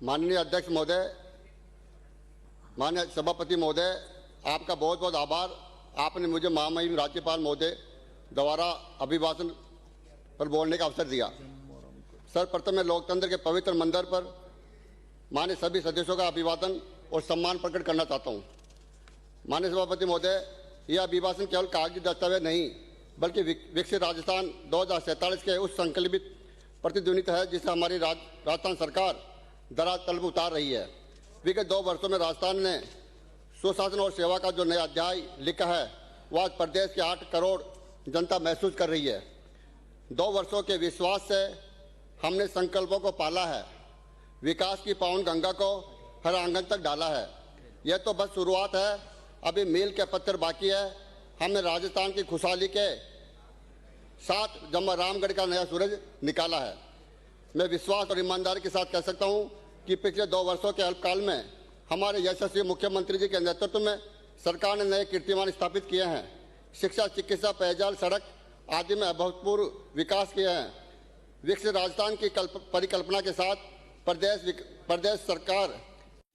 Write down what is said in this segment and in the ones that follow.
माननीय अध्यक्ष महोदय, माननीय सभापति महोदय, आपका बहुत बहुत आभार। आपने मुझे महामहिम राज्यपाल महोदय द्वारा अभिभाषण पर बोलने का अवसर दिया। सर्वप्रथम मैं लोकतंत्र के पवित्र मंदिर पर माननीय सभी सदस्यों का अभिवादन और सम्मान प्रकट करना चाहता हूँ। माननीय सभापति महोदय, यह अभिभाषण केवल कागजी दस्तावेज नहीं बल्कि विकसित राजस्थान 2047 के उस संकल्पित प्रतिध्वनित है जिसे हमारी राजस्थान सरकार धरातल पर उतार रही है। विगत 2 वर्षों में राजस्थान ने सुशासन और सेवा का जो नया अध्याय लिखा है वह आज प्रदेश के 8 करोड़ जनता महसूस कर रही है। 2 वर्षों के विश्वास से हमने संकल्पों को पाला है, विकास की पावन गंगा को हर आंगन तक डाला है। यह तो बस शुरुआत है, अभी मील के पत्थर बाकी है। हमने राजस्थान की खुशहाली के साथ जम्मा रामगढ़ का नया सूरज निकाला है। मैं विश्वास और ईमानदारी के साथ कह सकता हूं कि पिछले 2 वर्षों के अल्पकाल में हमारे यशस्वी मुख्यमंत्री जी के नेतृत्व में सरकार ने नए कीर्तिमान स्थापित किए हैं। शिक्षा, चिकित्सा, पेयजल, सड़क आदि में अभूतपूर्व विकास किए हैं। विकसित राजस्थान की परिकल्पना के साथ प्रदेश सरकार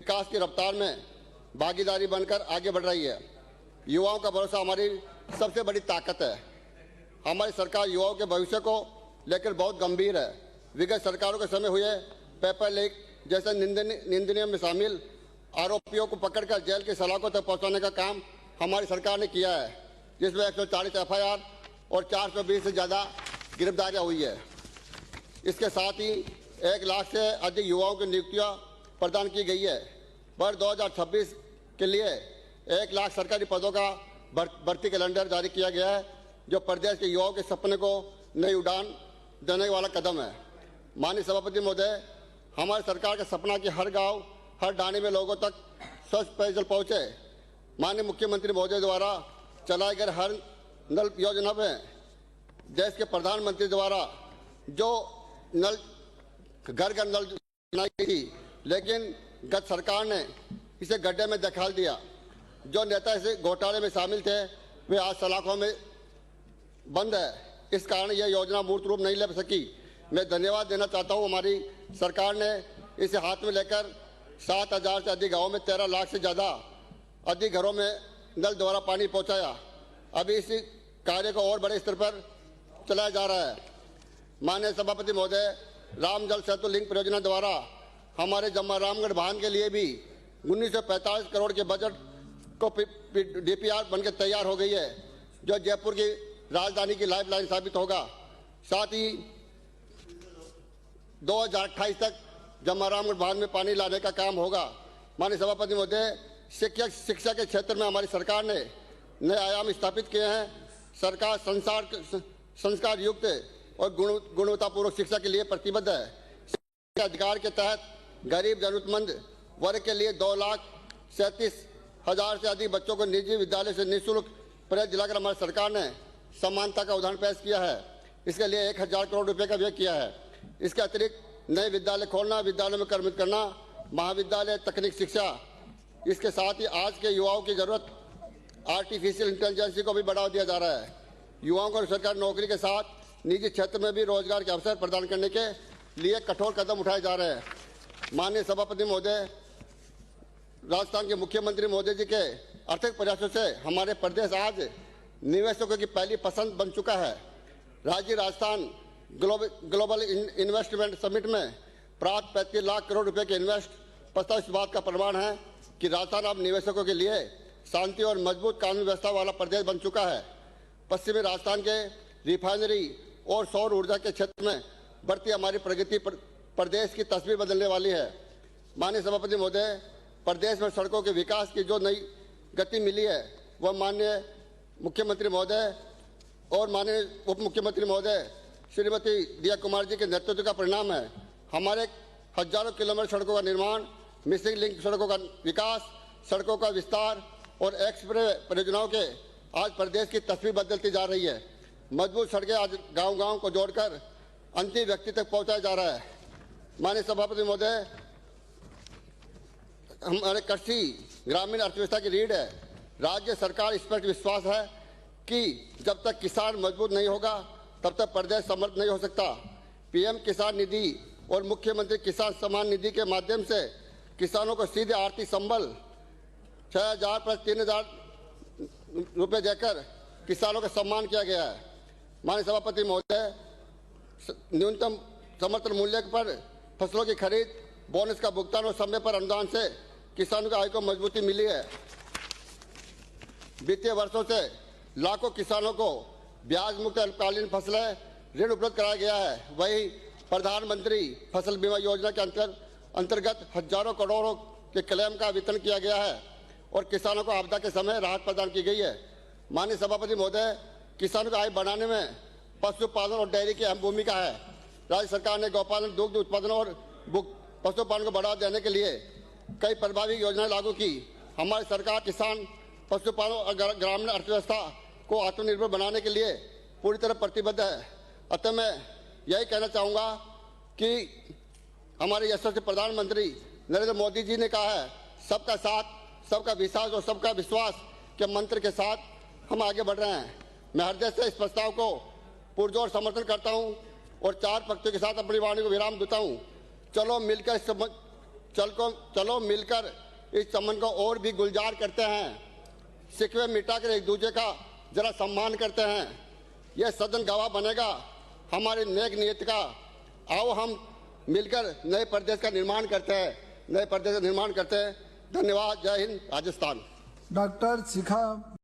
विकास की रफ्तार में भागीदारी बनकर आगे बढ़ रही है। युवाओं का भरोसा हमारी सबसे बड़ी ताकत है। हमारी सरकार युवाओं के भविष्य को लेकर बहुत गंभीर है। विगत सरकारों के समय हुए पेपर लीक जैसे निंदनीय में शामिल आरोपियों को पकड़कर जेल की सलाखों तक पहुंचाने का काम हमारी सरकार ने किया है, जिसमें 140 FIR और 420 से ज़्यादा गिरफ्तारियां हुई है। इसके साथ ही 1 लाख से अधिक युवाओं की नियुक्तियां प्रदान की गई है। वर्ष 2026 के लिए 1 लाख सरकारी पदों का भर्ती कैलेंडर जारी किया गया है, जो प्रदेश के युवाओं के सपने को नई उड़ान देने वाला कदम है। माननीय सभापति महोदय, हमारी सरकार का सपना कि हर गांव, हर डाणी में लोगों तक स्वच्छ पेयजल पहुंचे। माननीय मुख्यमंत्री महोदय द्वारा चलाए गए हर नल योजना में देश के प्रधानमंत्री द्वारा जो नल घर घर नल बनाई गई थी, लेकिन गत सरकार ने इसे गड्ढे में धकेल दिया। जो नेता इसे घोटाले में शामिल थे वे आज सलाखों में बंद है। इस कारण यह योजना मूर्त रूप नहीं ले सकी। मैं धन्यवाद देना चाहता हूं, हमारी सरकार ने इसे हाथ में लेकर 7,000 से अधिक गाँव में 13 लाख से ज़्यादा अधिक घरों में नल द्वारा पानी पहुंचाया। अभी इस कार्य को और बड़े स्तर पर चलाया जा रहा है। माननीय सभापति महोदय, राम जल सेतु लिंक परियोजना द्वारा हमारे जम्मा रामगढ़ बांध के लिए भी 1945 करोड़ के बजट को DPR बनकर तैयार हो गई है, जो जयपुर की राजधानी की लाइफलाइन साबित होगा। साथ ही 2028 तक जम्मा रामगढ़ बांध में पानी लाने का काम होगा। माननीय सभापति महोदय, शिक्षा के क्षेत्र में हमारी सरकार ने नए आयाम स्थापित किए हैं। सरकार संस्कार युक्त और गुणवत्तापूर्वक शिक्षा के लिए प्रतिबद्ध है। शिक्षा के अधिकार के तहत गरीब जरूरतमंद वर्ग के लिए 2,37,000 से अधिक बच्चों को निजी विद्यालय से निःशुल्क प्रवेश दिलाकर हमारी सरकार ने समानता का उदाहरण पेश किया है। इसके लिए 1,000 करोड़ रुपए का व्यय किया है। इसके अतिरिक्त नए विद्यालय खोलना, विद्यालयों में कर्मरत करना, महाविद्यालय, तकनीक शिक्षा, इसके साथ ही आज के युवाओं की जरूरत आर्टिफिशियल इंटेलिजेंस को भी बढ़ावा दिया जा रहा है। युवाओं को सरकारी नौकरी के साथ निजी क्षेत्र में भी रोजगार के अवसर प्रदान करने के लिए कठोर कदम उठाए जा रहे हैं। माननीय सभापति महोदय, राजस्थान के मुख्यमंत्री महोदय जी के आर्थिक प्रयासों से हमारे प्रदेश आज निवेशकों की पहली पसंद बन चुका है। राज्य राजस्थान ग्लोबल इन्वेस्टमेंट समिट में प्राप्त 35 लाख करोड़ रुपए के इन्वेस्ट प्रस्ताव इस बात का प्रमाण है कि राजस्थान अब निवेशकों के लिए शांति और मजबूत कानून व्यवस्था वाला प्रदेश बन चुका है। पश्चिमी राजस्थान के रिफाइनरी और सौर ऊर्जा के क्षेत्र में बढ़ती हमारी प्रगति प्रदेश की तस्वीर बदलने वाली है। माननीय सभापति महोदय, प्रदेश में सड़कों के विकास की जो नई गति मिली है वह माननीय मुख्यमंत्री महोदय और माननीय उप मुख्यमंत्री महोदय श्रीमती दिया कुमार जी के नेतृत्व का परिणाम है। हमारे हजारों किलोमीटर सड़कों का निर्माण, मिसिंग लिंक सड़कों का विकास, सड़कों का विस्तार और एक्सप्रेस परियोजनाओं के आज प्रदेश की तस्वीर बदलती जा रही है। मजबूत सड़कें आज गांव-गांव को जोड़कर अंतिम व्यक्ति तक पहुंचाया जा रहा है। माननीय सभापति महोदय, हमारे कृषि ग्रामीण अर्थव्यवस्था की रीढ़ है। राज्य सरकार इस पर विश्वास है कि जब तक किसान मजबूत नहीं होगा तब तक प्रदेश समृद्ध नहीं हो सकता। PM किसान निधि और मुख्यमंत्री किसान सम्मान निधि के माध्यम से किसानों को सीधे आर्थिक संबल 6,000 प्लस 3,000 रुपये देकर किसानों का सम्मान किया गया है। माननीय सभापति महोदय, न्यूनतम समर्थन मूल्य पर फसलों की खरीद, बोनस का भुगतान और समय पर अनुदान से किसानों की आय को मजबूती मिली है। बीते वर्षों से लाखों किसानों को ब्याज मुक्त अल्पकालीन फसलें ऋण उपलब्ध कराया गया है। वहीं प्रधानमंत्री फसल बीमा योजना के अंतर्गत हजारों करोड़ों के क्लेम का वितरण किया गया है और किसानों को आपदा के समय राहत प्रदान की गई है। माननीय सभापति महोदय, किसानों की आय बढ़ाने में पशुपालन और डेयरी की अहम भूमिका है। राज्य सरकार ने गौपालन, दुग्ध उत्पादन और पशुपालन को बढ़ावा देने के लिए कई प्रभावी योजनाएं लागू की। हमारी सरकार किसान, पशुपालन और ग्रामीण अर्थव्यवस्था को आत्मनिर्भर बनाने के लिए पूरी तरह प्रतिबद्ध है। अतः मैं यही कहना चाहूँगा कि हमारे यशस्वी प्रधानमंत्री नरेंद्र मोदी जी ने कहा है, सबका साथ, सबका विश्वास और सबका विश्वास के मंत्र के साथ हम आगे बढ़ रहे हैं। मैं हृदय से इस प्रस्ताव को पुरजोर समर्थन करता हूं और 4 पंक्तियों के साथ अपनी वाणी को विराम देता हूं। चलो मिलकर इस संबंध को और भी गुलजार करते हैं। शिकवे मिटाकर एक दूसरे का जरा सम्मान करते हैं। यह सदन गवाह बनेगा हमारे नेक नियत का। आओ हम मिलकर नए प्रदेश का निर्माण करते हैं। धन्यवाद। जय हिंद। राजस्थान। डॉक्टर शिखा